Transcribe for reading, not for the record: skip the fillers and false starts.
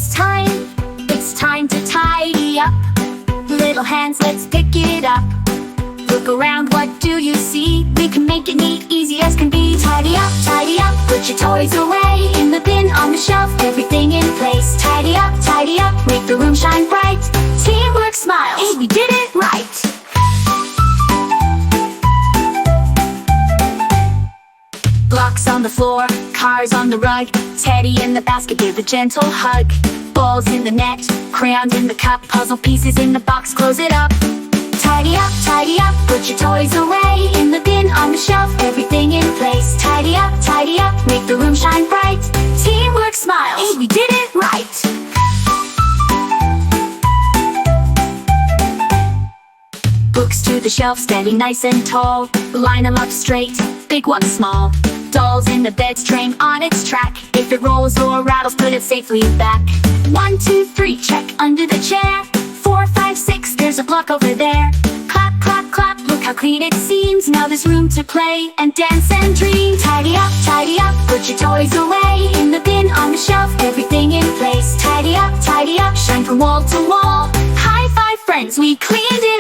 It's time to tidy up. Little hands, let's pick it up. Look around, what do you see? We can make it neat, easy as can be. Tidy up, put your toys away in the bin on the shelf, everything in place. Tidy up, make the room shine bright. Teamwork smiles, hey, we did it right. Blocks on the floor, cars on the rug, Teddy in the basket, give a gentle hug. Balls in the net, crayons in the cup, puzzle pieces in the box, close it up. Tidy up, put your toys away in the bin on the shelf, everything in place. Tidy up, make the room shine bright. Teamwork smiles, hey, we did it right. Books to the shelf, standing nice and tall. Line them up straight, big one, small. Dolls in the bed's train on its track. If it rolls or rattles, put it safely back. 1, 2, 3, check under the chair. 4, 5, 6, there's a block over there. Clap, clap, clap, look how clean it seems. Now there's room to play and dance and dream. Tidy up, put your toys away in the bin on the shelf, everything in place. Tidy up, shine from wall to wall. High five, friends, we cleaned it